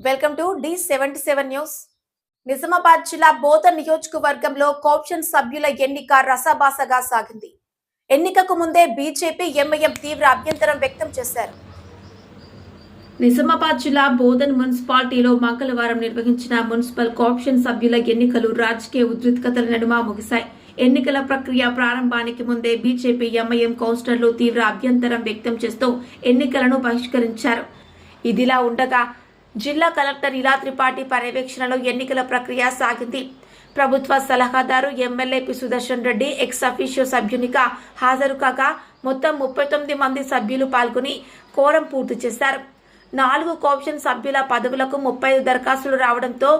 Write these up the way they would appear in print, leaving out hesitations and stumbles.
Welcome to D77 news. Nizamabad జిల్లా బోధన్ నియోజకవర్గంలో cooption సభ్యుల ఎన్నిక రసాభాసగా సాగింది. ఎన్నికకు ముందే బీజేపీ ఎంఐఎం తీవ్ర అభ్యంతరం వ్యక్తం చేశారు. నిజామాబాద్ జిల్లా బోధన్ మున్సిపాలిటీలో మంగళవారం నిర్వహించిన మున్సిపల్ కోఆప్షన్ సభ్యుల ఎన్నికలు రాజకీయ ఉద్రిక్తతల నడుమ ముగిశాయి. ఎన్నికల ప్రక్రియ ప్రారంభానికి ముందే బీజేపీ ఎంఐఎం కౌన్సిలర్లు తీవ్ర అభ్యంతరం వ్యక్తం చేస్తూ ఎన్నికలను బహిష్కరించారు. ఇదిలా ఉండగా జిల్లా కలెక్టర్ ఇలా త్రిపాఠి పర్యవేక్షణలో ఎన్నికల ప్రక్రియ సాగింది. ప్రభుత్వ సలహాదారు MLA P Sudarshan Reddy ex officio సభ్యునిగా హాజరు కాగా మొత్తం 39 మంది సభ్యులు పాల్గొని కోరం పూర్తి చేశారు. 4 కోఆప్షన్ సభ్యుల పదవులకు 35 దరఖాస్తులు రావడంతో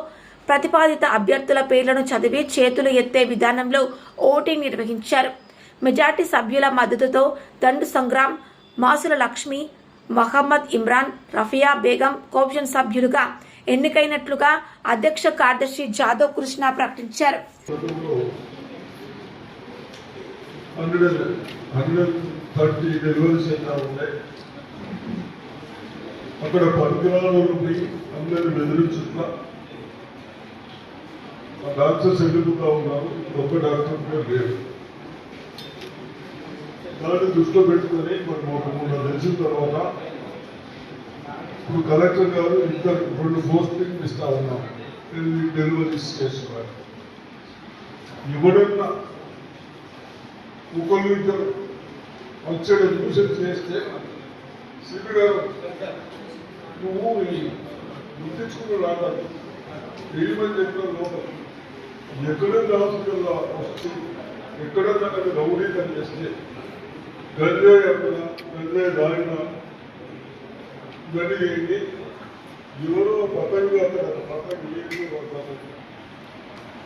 ప్రతిపాదిత అభ్యర్థుల పేర్లను చదివి చేతులు ఎత్తే విధానంలో ఓటింగ్ నిర్వహించారు. మెజార్టీ సభ్యుల మద్దతుతో దండు సంగ్రామ్, మాసుల లక్ష్మి, మహమ్మద్ ఇమ్రాన్, రఫియా బేగం కోఆప్షన్ సభ్యులుగా ఎన్నికైనట్లుగా అధ్యక్ష కార్యదర్శి జాదవ్ కృష్ణ ప్రకటించారు. అక్కడ పరికరాలు అందరూ బెదిరించుకున్నా డాక్టర్స్ ఎదుగుతా ఉన్నారు. ఒక్క డాక్టర్ కూడా లేరు. దాన్ని దృష్టిలో పెట్టుకొని మనం ఒక 3 తెలిసిన తర్వాత ఇప్పుడు కలెక్టర్ గారు 2 పోస్టింగ్ ఇస్తా ఉన్నాం. డెలివరీ చేస్తున్నారు. ఎవడన్నా ఒకళ్ళు ఇద్దరు వచ్చాడు న్యూసెన్స్ చేస్తే సిపి గారు నువ్వు గుర్తించుకుని రావాలి ఏమని చెప్పిన లోపల ఎక్కడన్నా హాస్పిటల్లో వస్తూ ఎక్కడన్నా కానీ రౌడీకరణ చేస్తే గంజే అమ్మిన గంజే దాగిన ఇవన్నీ ఏంటి ఎవరో పతంగి అక్కడ పతంగి ఏంటి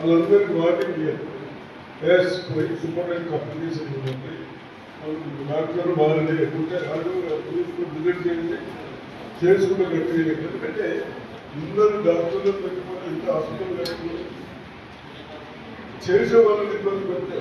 వాళ్ళందరికీ వాటింగ్ చేయాలి. పోయి సూపర్వైజర్ కంపెనీస్ ఉంటుంది. డాక్టర్ బాగానే ఎప్పుడే పోలీసులు విజిట్ చేయండి చేసుకుంటే గట్టి. ఎందుకంటే ఇందరూ డాక్టర్లు పెట్టుకొని ఇంత హాస్పిటల్ పెట్టుకుని చేసే వాళ్ళని ఇబ్బంది పెడితే